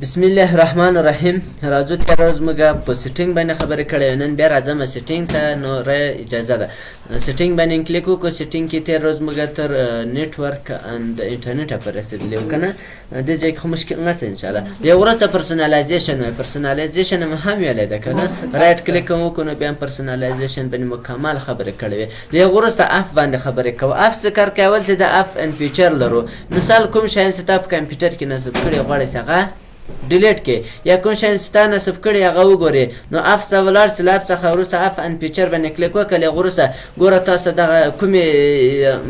بسم الله الرحمن الرحیم. راځو تر ورځ موږ په سیټینګ باندې خبرې کړې، نن بیا راځم سیټینګ ته. نو اجازه ده سیټینګ باندې کلیک وکړو. سیټینګ کې تر ورځ موږ تر نیټورک اند انټرنیټ پورې رسیدلی یو کنه، د ځای کې مشکل نشته ان شاء الله. بیا ورسته پرسونالایزیشن وای، پرسونالایزیشن هم ویلای ده کنه. رائټ کلیک وکړو نو بیا پرسونالایزیشن باندې مکمل خبرې کړې وي. بیا ورسته اف باندې خبرې کوو. اف څه کار کوي؟ چې د اف ان فیچر لرو. مثال کوم شی چې تاسو کمپیوټر کې نصب کړی غواړئ هغه ډیلیټ کې، یا کوم شی چې تا نصب کړی هغه وګورئ. نو اف څخه ولاړ سئ، اف څخه وروسته اف ان فیچر باندې کلیک وکړئ. وروسته ګوره تاسو دغه کومې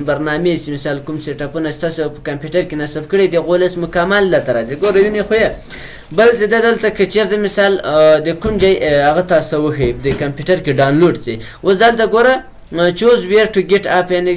برنامې چې مثال کوم سیټاپونه ستاسو په کمپیوټر کې نصب کړي دي غولس مکمل درته راځي. ګوره وینئ خو بل زه دلته که چېرته مثال د کوم ځای هغه تاسو وښیي د کمپیوټر کې ډاونلوډ شي. اوس دلته ګوره choose where to get up یعنی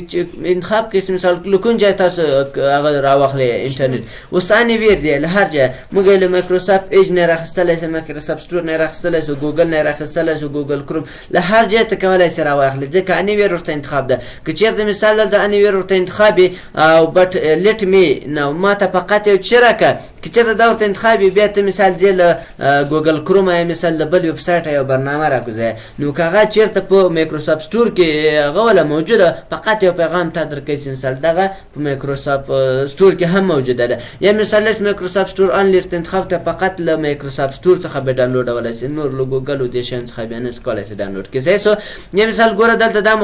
انتخاب کې مثال لکون ځای تاسو هغه راواخلئ انټرنیټ. اوس اني ویر دی له هر ځای موږ له مایکروسافټ ایج نه راخیستلی سو، مایکروسافټ سټور نه راخیستلی سو، ګوګل نه راخیستلی سو، ګوګل کروم له هر ځای ته کولی سئ راواخلئ، ځکه اني ویر ورته انتخاب ده. که چېرته مثال دلته اني ویر ورته انتخاب وي او بټ لیټ می نو ما ته فقط یو څه راکړه. که چېرته دا ورته انتخاب وي بیا ته مثال ځې له ګوګل کروم یا مثال د بل ویب سایټ یو برنامه راکوځئ. نو که هغه چېرته په مایکروسافټ سټور کې هغه ولا موجوده فقط یو پیغام تا درکوي چې مثال دغه په مایکروسافټ سټور کې هم موجوده ده. یا مثال لس مایکروسافټ سټور انلی انتخاب ته فقط له مایکروسافټ سټور څخه به ډاونلوډولی شي، نور له ګوګل او دې شیانو څخه بیا نشي کولی شي ډاونلوډ کړي. صحیح سو. یا مثال ګوره دلته دا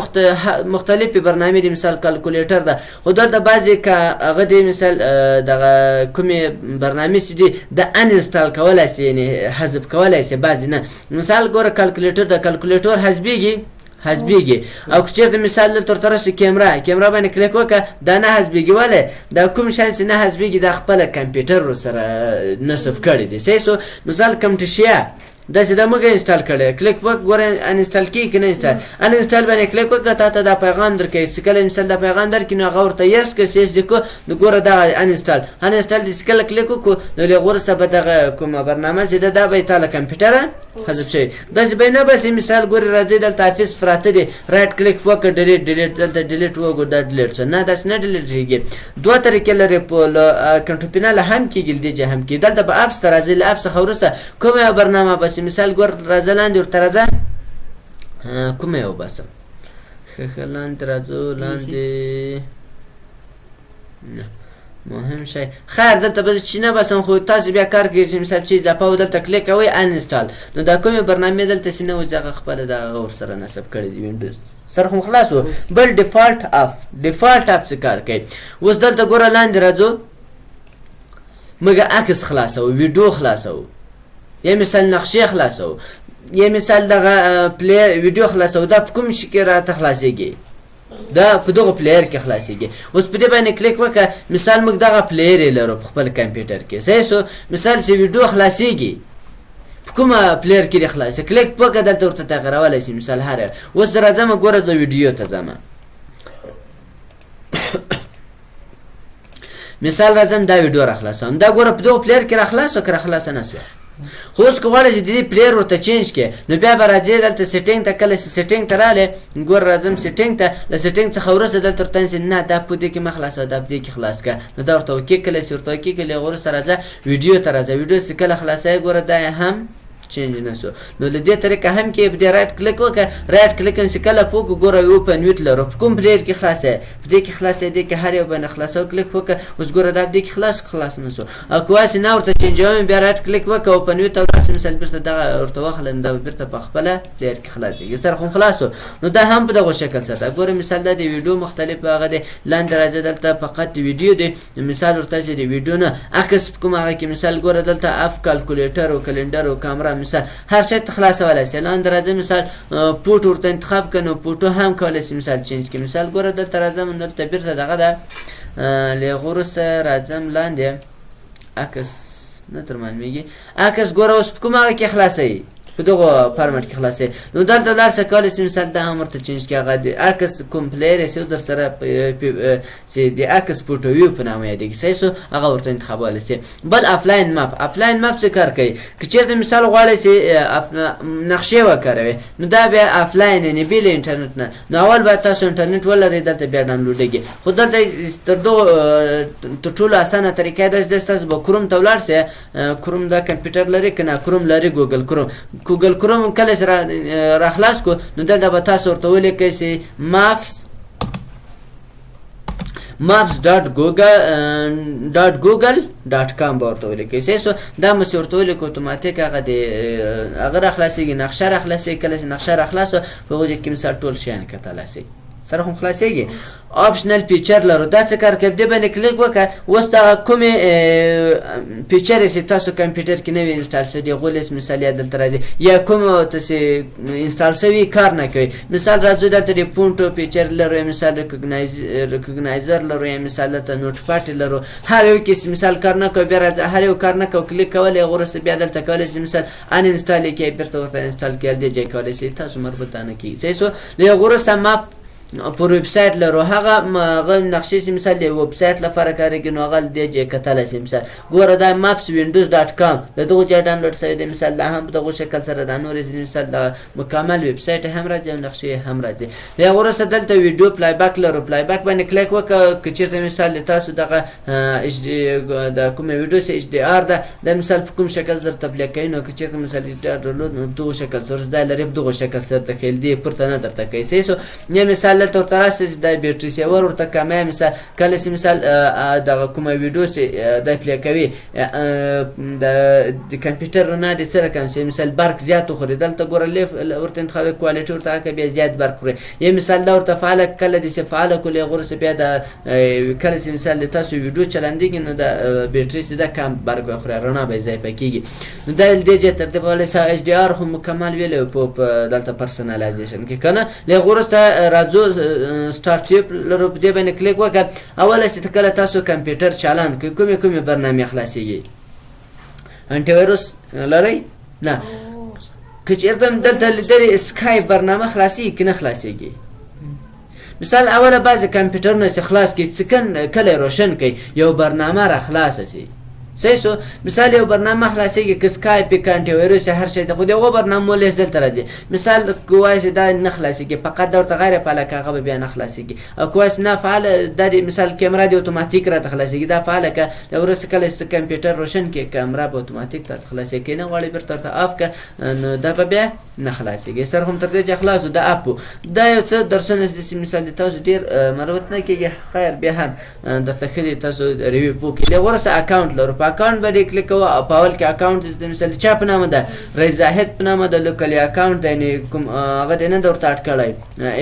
مختلفې برنامې دي، مثال کالکولیټر ده، خو دلته بعضې که هغه دی مثال دغه کومې برنامې چې دي د انسټال کولی شي یعنې حذف کولی شي، بعضې نه. مثال ګوره کالکولیټر ده، کالکولیټر حذفېږي او که چېرته مثال دلته ورته راسي کیمرا باندې کلیک وکړه دا نه حذفېږي. ولې؟ دا کوم شی چې نه حذفېږي دا خپله کمپیوټر ورسره نصب کړی دی. صحیح سو. مثال کمټشیا داسې دا موږ انسټال کړی، کلیک وکړه ګوره انسټال کېږي که نه انسټال باندې کلیک وکړه تا ته دا پیغام درکوي. چې کله مثال دا پیغام درکړي نو هغه ورته یس که سیس دې کړو نو ګوره دغه انسټال دې چې کله کلیک وکړو نو له هغې وروسته به دغه کومه برنامه چې ده دا به یې تا له کمپیوټره حذف شوی. داسې به یې نه بسې مثال ګورې راځئ دلته افیس پراته دی، رایټ کلیک وکړه ډیلیټ دلته ډیلیټ وګورو دا ډیلیټ شو. نه داسې نه ډیلیټ کېږي. دوه طریقې لري، په کنټرول پینل هم کېږي دې ځای هم کېږي. دلته به اپس ته راځئ، له اپس څخه وروسته کومه یوه برنامه بسې مثال ګور راځه لاندې ورته راځه کومه یو بسم ښه لاندې راځو لاندې مهم شی خیر دلته به چې نه بسم خو تاسو بیا کار کوي چې مثال چې اضافه و دلته کلیک کوئ انسټال نو دا کومې برنامې دلته چې نه وځي هغه خپله دغه ورسره نصب کړی دي وینډوز سره خو خلاص و. بل ډیفالټ اپ څه کار کوي؟ اوس دلته ګوره لاندې راځو موږ عکس خلاصو، ویډیو خلاصو، یا مثال نقشې خلاصو، یا مثال دغه پلی ویډیو خلاصو. دا په کوم شي کې راته خلاصېږي؟ دا په دغه پلیئر کې خلاصېږي. اوس په دې باندې کلیک وکړه. مثال موږ دغه پلیئر یې لرو په خپل کمپیوټر کې. صحیح سو. مثال چې ویډیو خلاصېږي په کومه پلیئر کې دې خلاصې کلیک وکړه دلته ورته تغیرولی شي مثال هر. اوس زه راځم ګوره زه ویډیو ته ځم مثال راځم دا ویډیو راخلاصوم. دا ګوره په دغه پلیئر کې راخلاص که راخلاصه نه سوه. خو اوس که غواړئ چې د دې پلیئر ورته چینج کړې نو بیا به راځئ دلته سیټینګ ته. کله چې سیټینګ ته راغلی ګوره راځم سیټینګ ته، له سیټینګ څخه وروسته دلته ورته نیسئ نه دا په دې کې مه خلاصوه دا په دې کې خلاص کړه. نو دا ورته اوکې کړئ چې ورته اوکې کړئ هغه وروسته راځه ویډیو ته راځه. ویډیو چې کله خلاصوئ ګوره دا یې هم چینج نه سو. نو له دې طریقه هم کې په دې رایټ کلیک وکړه. رایټ کلیک چې کله پوکو ګوره اوپن ویت لرو په کوم پلیئر کې خلاصوئ په دې کې خلاصوئ دې کې هر یو باندې خلاصو کلیک وکړه. اوس ګوره دا په دې کې خلاص نه سو. او که واسې نه ورته چینجوم بیا رایټ کلیک وکړه اوپن ویت ته ولاړ شئ مثال بېرته دغه ورته واخله دا بېرته په خپله پلیئر کې خلاصېږي. سره خو خلاص سو. نو دا هم په دغه شکل سره ګوره مثال دا د ویډیو مختلف هغه دی. لاندې راځئ دلته فقط ویډیو دی. مثال ورته چې د ویډیو نه عکس په کوم هغه کې مثال ګوره دلته اف کالکولیټر او کلنډر او کامرا مثال هر شی ته خلاصولی شئ. لاندې راځئ مثال فوټو ورته انتخاب کړه نو فوټو هم کولی شئ مثال چینج کړي. مثال ګوره دلته راځم دلته بېرته دغه ده له هغه وروسته راځم لاندې عکس نه تر معلومېږي عکس ګوره اوس په کوم هغه کې خلاصوئ په دغه فارمټ کې خلاصې. نو دلته لاړ څه کولی شي مثال دا هم ورته چینج کړي، هغه د عکس کوم پلیر یې در سره چې د عکس فوټو په نامه یادېږي صحیح شو، هغه ورته انتخابولی شي. بل افلاین مپ، افلاین مپ څه کار کوي؟ که چېرته مثال غواړئ چې نقشې وکاروئ نو دا بیا افلاین یعنې بې له انټرنټ نه، نو اول باید تاسو انټرنټ ولرئ، دلته بیا ډاونلوډېږي. خو دلته تر دغو تر ټولو اسانه طریقه داسې ده چې تاسو به کروم ته ولاړ شئ. کروم دا کمپیوټر لري که نه کروم لري، ګوګل کروم. ګوګل کروم کله چې را خلاص کړو نو دلته به تاسو ورته ولیکئ چې maps.google.com به ورته ولیکئ صحیح شو. دا مو چې ورته ولیکو اتوماتیک هغه د هغه را خلاصېږي، نقشه را خلاصېږي. کله چې نقشه را خلاصه په هغو ځای کې مثال ټول شیان کتلی شئ، سره هم خلاصېږي. آپشنل فیچر لرو، دا څه کار کوي؟ دې باندې کلیک وکړه، اوس دغه کومې فیچر چې تاسو کمپیوټر کې نوی انسټال شوي دي هغو لیست مثال یا دلته راځي، یا کوم چې انسټال شوي کار نه کوي. مثال راځو دلته د پونټو فیچر لرو، یا مثال ریکګنایزر لرو، یا مثال دلته نوټ پاټ لرو. هر یو کې مثال کار نه کوي، بیا راځي هر یو کار نه کوي کلیک کولی، هغه وروسته بیا دلته کولی شي مثال ان انسټال یې کړئ، بېرته ورته انسټال کړئ، دې ځای کولی شي تاسو مربوطانه کېږي صحیح شو. نو هغه وروسته ماپ پر ویب سایټ لرو، هغه نقشې چې مثال د ویب سایټ لپاره کارېږي نو هغه دې ځای کتلی شي. مثال ګوره دا maps.windows.com له دغو ځای ډاونلوډ شوی دی، مثال دا هم په دغو شکل سره دا نورې مثال د مکمل ویب سایټ هم راځي او نقشې هم راځي. د هغه وروسته دلته ویډیو پلی بیک لرو، پلی بیک باندې کلیک وکړه. که چېرته مثال د تاسو دغه د کومه ویډیو چې HDR ده دا مثال په کوم شکل درته پلی کوي، نو که چېرته مثال HDR ډاونلوډ نو په دغو شکل سره دا لري، په دغو شکل سره درته ښیل دی، پورته نه درته کوي صحیح شو. یا مثال دلته ورته راسي چې دا بیټري سیور ورته کموي، مثال کله چې مثال دغه کومه ویډیو چې دا پلی کوي د کمپیوټر رڼا دې څه رقم شي، مثال برق زیات وخوري، دلته ګوره لیف ورته انتخاب کوالټي ورته راکړه بیا زیات برق خوري. یا مثال دا ورته فعاله کله دې چې فعاله کړو هغه وروسته بیا د کله چې مثال د تاسو ویډیو چلندېږي نو د بیټري چې ده کم برق به خوري، رڼا به یې ضایع کېږي. نو دا دې ځای ترتیب کولی شي. HDR خو مکمل ویلی په دلته پرسنالایزیشن کې که نه. له هغه وروسته راځو سټارټ اپ لرو، په دې باندې کلیک وکړه. اوله چې کله تاسو کمپیوټر چالان کړئ کومې برنامې خلاصېږي؟ انټي وایرس لرئ؟ نه. که چېرته دلته لیدلې اسکایپ برنامه خلاصېږي که نه خلاصېږي؟ مثال اوله بعضې کمپیوټرونه چې خلاص کړي چې کله یې روشن کړئ یو برنامه را خلاصه شي صحیح شو. مثال یو برنامه خلاصېږي که سکایپ که انټي وایرس هر شی ته، خو د هغو برنامو لیست دلته راځي. مثال که وایي چې دا نه خلاصېږي، فقط دا ورته غیر فعاله که هغه به بیا نه خلاصېږي. او که وایي چې نه فعاله دا د مثال کیمرا دې اتوماتیک راته خلاصېږي، دا فعاله که وروسته کله چې کمپیوټر روشن کړي کیمرا به اتوماتیک راته خلاصېږي، که نه غواړې بېرته ورته آف که نو دا به بیا نه خلاصېږي. سر هم تر دې چې خلاص دا اپ دا یو څه درسونه چې مثال د تاسو ډېر مربوط نه کېږي، خیر بیا هم درته ښه دي تاسو ریویو وکړئ. د وروسته اکاونټ لرو، په اکاونټ باندې کلیک کوه. په اول کې اکاونټ د مثال چا په نامه ده؟ رئیس زاهد په نامه ده. لوکلي اکاونټ دی، یعنې کوم هغه دی نه ده ورته اډ کړی،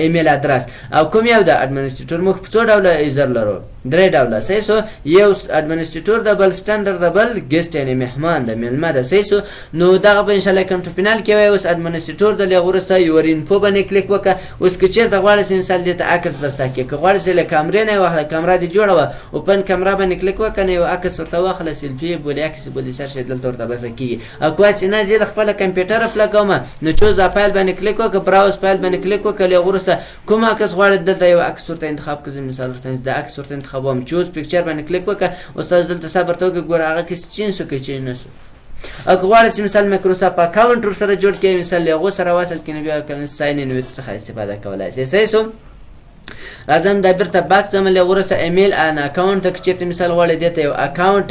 ایمیل ادرس. او کوم یو ده؟ اډمنسټریټور. موږ په څو ډوله یوزر لرو؟ 3 ډوله صحیح شو. یو اډمنسټریټور ده، بل سټنډرډ ده، بل ګیسټ یعنې مهمان ده، میلمه ده صحیح شو. نو دغه به انشاءالله کنټرول پینل کې وایي. اوس اډمنسټریټور ده، له هغه وروسته یور انفو باندې کلیک وکړه. اوس که چېرته غواړې چې مثال دې ته عکس بسته کړې، که غواړې چې له کامرې نه یې واخله، کامرا دې جوړه وه، اوپن کامرا باندې کلیک وکړه، نو یو عکس ورته واخله، سیلفي بولي عکس بولي هر شی دلته ورته بسه کېږي. او که وایې چې نه زه د خپله کمپیوټره پلګوم نو چوز فایل باندې کلیک وکړه، براوز فایل باندې کلیک وکړه. له هغه وروسته کوم عکس غواړې دلته یو عکس ورته انتخاب کړه. زه مثال ورته د عکس ورته انتخابوم، چوز پکچر باندې کلیک وکړه. استاد دلته صبر ته وکړه، ګوره هغه کس چینج شو که چینج نه شو. او که غواړې چې مثال مایکروسافټ اکاونټ ورسره جوړ کړئ، مثال له هغو سره وصل کړئ، نو بیا ساین ان څخه استفاده کولی شئ صحیح شو. راځم دا بیرته باک ځم. له وروسته ایمیل ان اکاونټ که چېرته مثال غواړئ دې ته یو اکاونټ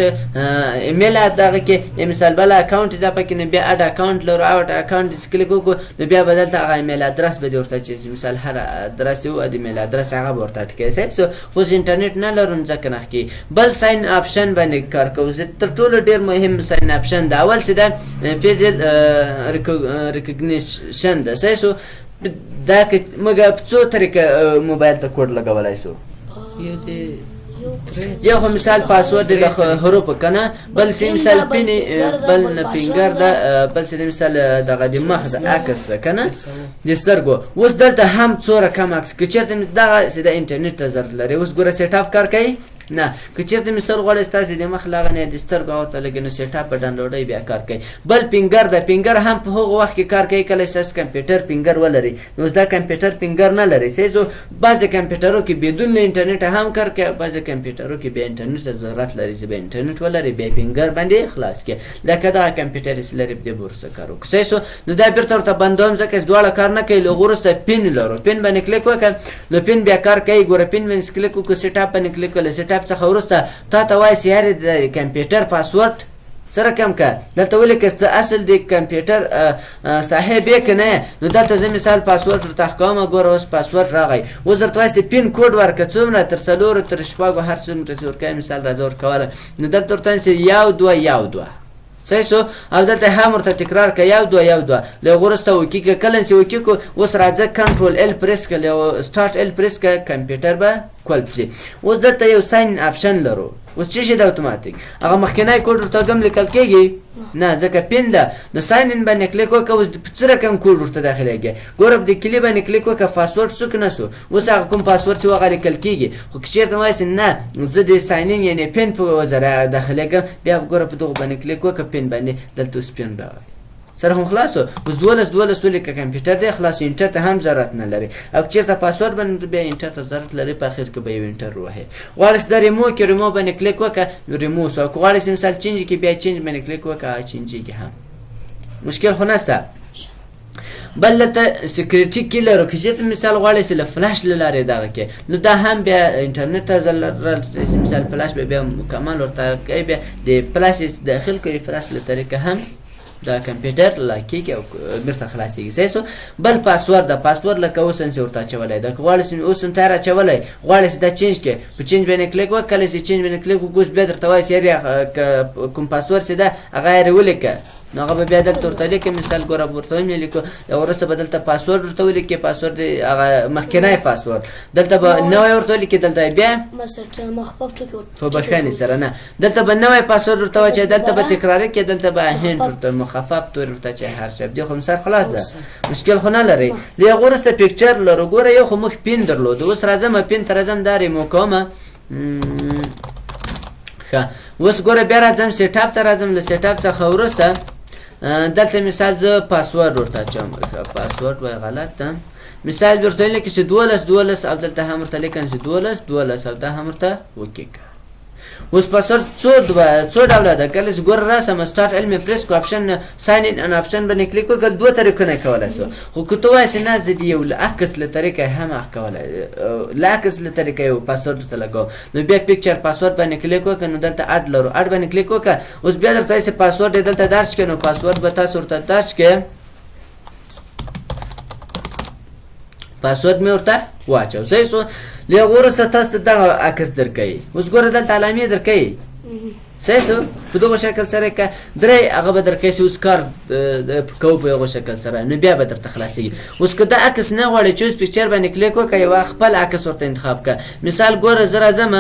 ایمیل دغه کې یا مثال بل اکاونټ اضافه کړئ، نو بیا اډ اکاونټ لرو. اډ اکاونټ چې کلیک وکړو نو بیا به دلته هغه ایمیل ادرس به دې ورته چې مثال هر ادرس یو د ایمیل ادرس هغه به ورته اډ کړئ صحیح شو. خو انټرنټ نه لرو نو ځکه نه ښکي. بل ساین اپشن باندې کار کوو. تر ټولو ډېر مهم ساین اپشن ده. اول چې ده فیزل ریکګنیشن ده صحیح شو. دا که موږ په څو طریقه موبایل ته کوډ لګولی شو. یو خو مثال پاسورډ د حروفو که نه، بل چې مثال پین، بل نه فینګر ده، بل چې مثال دغه د مخ د عکس ده که نه د سترګو. اوس دلته هم څو رقم عکس که چېرته دغه چې د انټرنټ ته ضرورت لري. اوس ګوره سیټ اپ کار کوي نه که چېرته مثال غواړئ ستاسې د مخ له هغه نه د سترګو ورته لګي نو سیټ اپ په ډاونلوډوي بیا کار کوي. بل پینګر ده، پینګر هم په هغه وخت کې کار کوي کله چې تاسو کمپیوټر پینګر ولرئ. نو اوس دا کمپیوټر پینګر نه لري سیزو بعضې کمپیوټرو کې بدون له انټرنیټ هم کار کوي، بعضې کمپیوټرو کې بیا انټرنیټ ته ضرورت لري چې بیا انټرنیټ ولري بیا پینګر باندې خلاص کړي. لکه دغه کمپیوټر چې لري په دې به وروسته کار وکړو سیزو. نو دا بېرته ورته بندوم ځکه چې دواړه کار نه کوي. له هغه وروسته پین لرو، پین باندې کلیک وکړه نو پین بیا کار کوي. ګوره پین باندې کلیک وکړو، سیټ اپ باندې کلیک وکړه، سیټ اپ څخه وروسته تا ته وایي چې یارې د کمپیوټر پاسورډ سره کم که دلته ولیکه چې اصل د کمپیوټر صاحب یې که نه نو دلته زه مثال پاسورډ ورته ښکوم. ګوره اوس پاسورډ راغی. اوس درته وایي چې پین کوډ ورکړه څومره تر 4 تر 6 هر څومره چې ورکوې مثال راځه ورکوله نو دلته ورته وایي چې 1 2 1 2 صحیح شو. او دلته هم ورته تکرار که 1 2 1 2 له هغه وروسته اوکې که کله چې اوکې کړو اوس راځه کنټرول ال پریس کړه او سټارټ ال پریس کړه کمپیوټر به کولپ شي. اوس دلته یو ساین آپشن لرو. اوس څه شي د اتوماتیک هغه مخکینی کوډ ورته هم لیکل کېږي نه ځکه پین ده. نو ساین ان باندې کلیک وکړه اوس څه رقم کوډ ورته داخلیږي. ګوره په دې کلي باندې کلیک وکړه پاسورډ څوک نه سو. اوس هغه کوم پاسورډ چې هغه لیکل کېږي خو که چېرته وایي چې نه زه د ساین ان یعنې پین په وزره داخلیږم بیا ګوره په دغو باندې کلیک وکړه پین باندې دلته اوس پین راغی سره هم خلاصو. اوس 12 ولیکه کمپیوټر دی خلاص. انټر ته هم ضرورت نه لري. او چېرته پاسورډ باندې بیا انټر ته ضرورت لري په اخر کې به یو انټر ووهئ. غواړئ چې دا ریمو کې ریمو باندې کلیک وکړه ریمو سو. که غواړئ چې مثال چینج کې بیا چینج باندې کلیک وکړه چینجېږي هم مشکل خو نشته. بل دلته سکریټي کی لرو که چېرته مثال غواړئ چې له فلاش له لارې دغه کې نو دا هم بیا انټرنیټ ته ضرورت مثال فلاش به بیا مکمل ورته کوي بیا د فلاش داخل کوي فلاش له طریقه هم دا کمپیوټر لاکېږي او بیرته خلاصېږي صحیح سو. بل پاسورډ ده، پاسورډ لکه اوس چې ورته اچولی ده که غواړئ چې اوس تیار اچولی غواړئ چې دا چینج کړې په چینج باندې کلیک وکړه. کله چې چینج باندې کلیک وکړو اوس بیا درته وایي چې یارې کوم پاسورډ چې ده هغه یې ولیکه نو هغه به بیا دلته ورته لیکې مثال ګوره ورته هم یې لیکو وروسته به دلته پاسورډ ورته ولیکې پاسورډ هغه مخکینی پاسورډ دلته به نوی ورته ولیکې دلته بیا په بښنې سره نه دلته به نوی پاسورډ ورته واچوې دلته به تکراري کړې دلته به هینټ ورته مخفف تورې ورته اچوې هر شی دې خو مثال خلاص ده مشکل خو نه لري. له هغه وروسته پیکچر لرو. ګوره یو خو موږ پین درلود اوس راځم پین ته راځم دا ریمو کومه ښه. اوس ګوره بیا راځم سیټ اپ ته راځم له سیټ اپ څخه وروسته دلته مثال زه پاسورډ ورته اچوم. پاسورډ وایي غلط ده مثال ورته لیکم چې 12 او دلته هم ورته لیکم چې 12 او دا هم ورته وکړه. اوس پاسورډ څو ډوله ده کله چې ګوره راسم سټارټ علمي پریس کو اپشن ساین ان اپشن باندې کلیک وکړه دوه طریقو نه کولی شو خو که ته وایې چې نه زه د یو له عکس له طریقه هم کولی له عکس له طریقه یو پاسورډ ورته لګوم نو بیا پیکچر پاسورډ باندې کلیک وکړه نو دلته اډ لرو اډ باندې کلیک وکړه. اوس بیا درته وایي چې پاسورډ یې دلته درج کړه نو پاسورډ به تاسو ورته درج کړئ پاسورډ مې ورته واچو صحیح شو. له هغه وروسته تاسو ته دغه عکس درکوي. اوس ګوره دلته علامې درکوي صحیح شو. په دغه شکل سره که درې هغه به درکوي چې اوس کار کوو په هغه شکل سره نو بیا به درته خلاصېږي. اوس که دا عکس نه غواړئ چې اوس پیکچر باندې کلیک وکړه یو خپل عکس ورته انتخاب کړه مثال ګوره زه راځم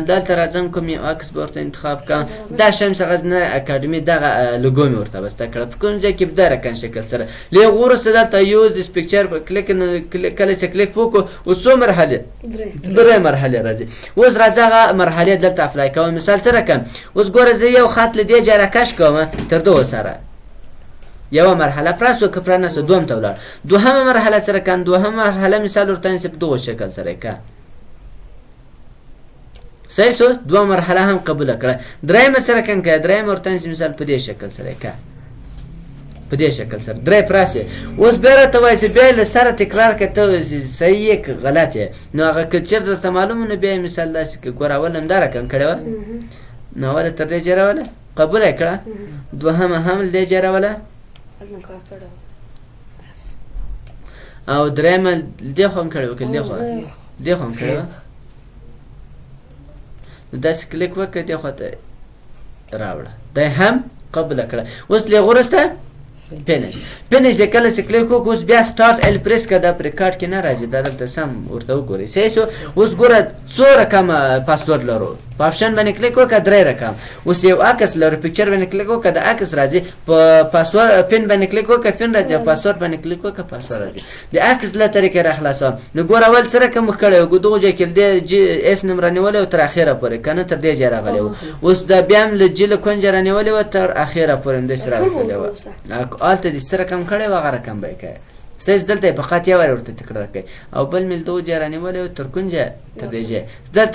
دلته راځم کوم یو عکس به ورته انتخاب کړم دا شمس غزنه اکاډمي دغه لوګو مې ورته بسته کړه په کوم ځای کې په دغه رقم شکل سره. له هغه وروسته دلته یوز دس پیکچر کلیک کله چې کلیک وکړو اوس څو مرحلې درې مرحلې راځي. اوس راځه هغه مرحلې دلته اپلای کوم مثال سره کوم. اوس ګوره زه یو خط له دې ځایه راکش کوم تر دغه سره یوه مرحله پرس وکړه پرانسته دوم ته ولاړ دوهمه مرحله سره کوم دوهمه مرحله مثال ورته نیسې په دغه شکل سره یې که صحیح شو. دوه مرحله هم قبوله کړه. درېیمه سره کوم که درېیمه ورته نیسې مثال په دې شکل سره یې که په دې شکل سره درې پرس وي. اوس بیا راته وایي چې بیا له سره تکرار کړه ته صحیح یې که غلط یې نو هغه که چېرته درته معلوم نو بیا یې مثال داسې که ګوره اول هم دا رقم کړې وه نو اوله تر دې جوړوله قبوله یې کړه دوهمه هم له دې جوړوله او درېیمه دې خوا هم کړې وه که دې خوا هم کړې وه نو داسې کلیک وکړه دې خوا ته راوړه دا هم قبوله کړه. اوس له هغه وروسته فینش دی کله چې کلیک وکړو اوس بیا سټارټ ال پریس کړه دا په ریکارډ کې نه راځي دا دلته سم ورته وګورئ صحیح شو. اوس ګوره څو رقم پاسورډ لرو په آپشن باندې کلیک وکړه 3 رقم. اوس یو عکس لرو پکچر باندې کلیک وکړه د عکس راځي، په پاسورد پین باندې کلیک وکړه پین راځي، او پاسورد باندې کلیک وکړه پاسورد راځي. د عکس له طریقې را خلاصو. نو ګور اول سره کوم کړه یو دغه ځای کې د اس نمبر نیولې او تر اخره پورې کنه تر دې ځای راغلی و. اوس د بیا هم له جله کونج را نیولې و تر اخره پورې د سره راځي و. الته د سره کم کړه و غره کم به کوي. سیس دلته فقط یو ورته تکرار کوي او بل مل دوه جرانی ولې تر کونجه تر دې ځای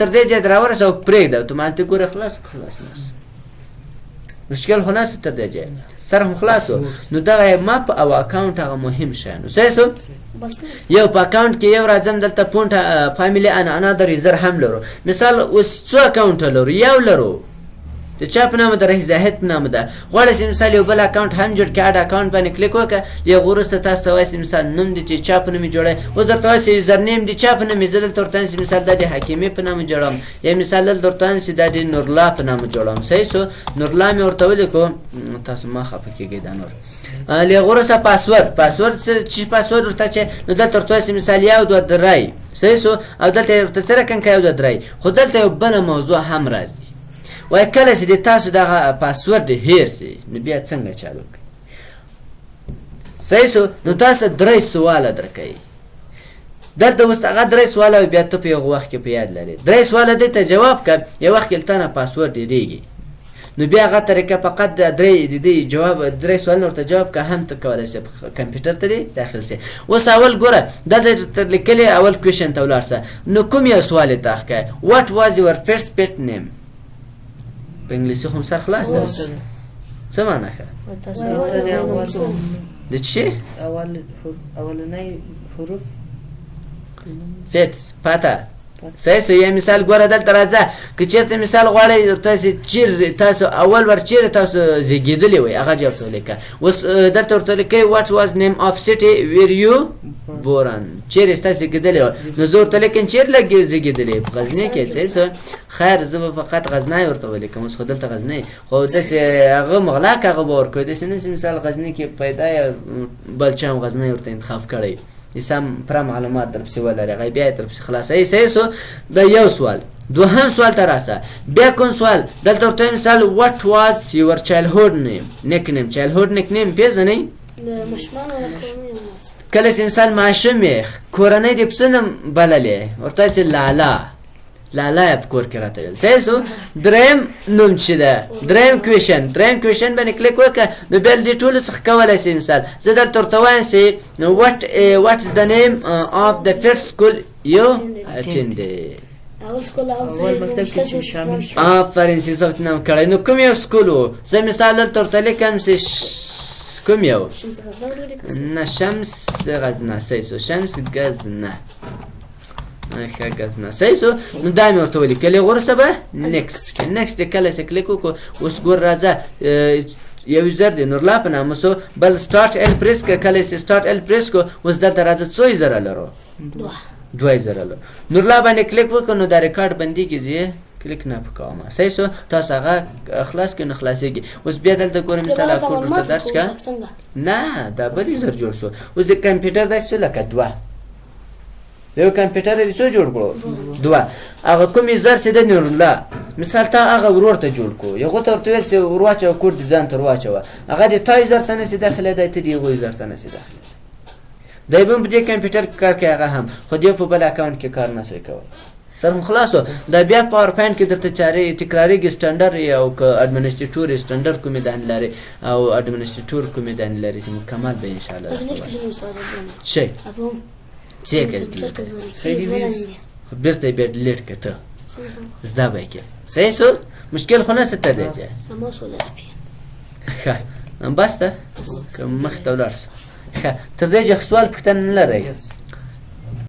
تر دې ځای دراورس او پرېږده اتوماتیک ګوره خلاص مشکل خلاص تر دې ځای سره خلاصو. نو دا ماپ او اکاونټ هغه مهم شی نو سیسو یو په اکاونټ کې یو راځم دلته پونټ فامیلی انا در یوزر هم لرو. مثال اوس څو اکاونټ لرو؟ یو لرو د چا په نامه د رئیس زاهد په نامه ده. غواړئ چې مثال یو بل اکاونټ هم جوړ کړئ، اډ اکاونټ باندې کلیک وکړه، یو وروسته تاسو ته وایي چې مثال نوم دې چې چا په نوم یې جوړی، اوس درته وایي چې یوزر نیم دې چا په نوم یې، زه دلته ورته وایم چې مثال دا د حکیمې په نامه جوړوم، یا مثال دلته ورته وایم چې دا د نورالله په نامه جوړوم. صحیح شو؟ نورالله مې ورته ولیکو، تاسو مه خفه کېږئ دا نور. له هغه وروسته پاسورد چې پاسورد ورته چې نو دلته ورته وایي چې مثال 1 2 3. صحیح شو؟ او دلته ورته څه رقم کوي 1 2 3. خو دلته یو بله موضوع هم راځي، وای کله چې د تاسو دغه پاسورد هیر سي نو بیا څنګه چالو کوي؟ صحیح شو؟ نو تاسو 3 سواله درکوي. دلته اوس هغه 3 سواله بیا ته په یو وخت کې په یاد لري. 3 سواله دې ته جواب کړه، یو وخت کې تنه پاسورد ډېرېږي. نو بیا هغه طریقه فقط د 3 د جواب 3 سوالونه ورته جواب که هم ته کولی شې کمپیوټر ته دې داخل شي. اوس اول ګوره دلته تر لیکلې اول کوېشن ته ولاړ شه. نو کوم یو سوال یې تاخ کوي؟ واټ واز یور فرست پېټ نیم؟ په انګلیسي خو سر خلاص ده. څه معنی ښه؟ د چی؟ اولنی حروف فیټس پاته. صحیح سو. یا مثال ګوره دلته راځه که چېرته مثال غواړئ تاسو چیرې تاسو اول ور چیرې تاسو زیږېدلي وئ هغه جواب ته ولیکه. اوس دلته ورته لیکئ واټ واز نیم اف سټي ویر یو بورن، چیرې تاسو زیږېدلي وئ. نو زه ورته لیکم چیرې زیږېدلي؟ په غزني کې. صحیح سو. خیر زه به فقط غزنی ورته ولیکم. اوس خو دلته غزنی خو داسې هغه مغلق هغه به ورکوي، داسې نه چې مثال غزني کې پیدا یا بل چا هم غزنی ورته انتخاب کړی سم پوره معلومات درپسې ولري هغه بیا یې درپسې خلاصوي. صحیح سو. دا یو سوال. دوهم سوال ته راسه. بیا کوم سوال؟ دلته ورته مثال واټ واز یور چایلډهوډ نیم نیک نیم. چایلډهوډ نیک نیم پېژنئ؟ کله چې مثال ماشوم یې کورنۍ دې په څه نوم بللې ورته وایي چې لالا. لالا یې په کور کې راته ویل. صحیح سو. دریم نوم چې ده دریم کوېشن باندې کلیک وکړه. نو بیا دې ټولو څخه کولی شئ مثال زه دلته ورته وایم چې what is the name of the first school you attended؟ اول مکتب کې چې شامل شو. آفرین چې ثبت نام کړی. نو کوم یو سکول و؟ زه مثال دلته ورته لیکم چې کوم یو؟ نه شمس غزنه. صحیح سو. شمس غزنه ښه غزنه. صحیح سو. نو دا مې ورته ولیکلې. وروسته به نیکسټ کله چې کلیک وکړو اوس ګور راځه یو یوزر دی نورالله په نامه سو بل سټارټ ال پریس که کله چې سټارټ ال پریس کو اوس دلته راځه څو یوزره لرو؟ 2 یوزره لرو. نورالله باندې کلیک وکړو نو دا ریکارډ بندېږي زه کلیک نه پکوم. صحیح سو. تاسو هغه خلاص کړئ نو خلاصېږي. اوس بیا دلته ګورئ مثال کوډ ورته درج کړه. نه دا بل یوزر جوړ سو. اوس د کمپیوټر داسې لکه 2 یو کمپیوټر دې څو جوړ کړو؟ 2. هغه کوم یوزر چې د نورالله مثال تا هغه ورور ته جوړ کړو یو ته ورته ویل چې ور واچوه کوډ دې ځان ته ور واچوه هغه دې تا یوزر ته نشي داخلی دی ته د هغو یوزر ته نشي داخلی دی به هم په دې کمپیوټر کې کار کوي هغه هم خو دی په بل اکاونټ کې کار نشي کولی. سر هم خلاصو. دا بیا پاور پوینټ کې درته تکراریږي سټنډر او که اډمنسټریټور سټنډر کومې دانې لري او اډمنسټریټور کومې دانې لري چې مکمل به انشاءالله شي چه کردی؟ بیرته بیا ډیلیټ کړه ته زده به یې کې. صحیح سو. مشکل خو نشته تر دې ځایه. ښه بس ده که مخې ته ولاړ سو. ښه تر دې ځایه سوال پوښتنه نه لرئ؟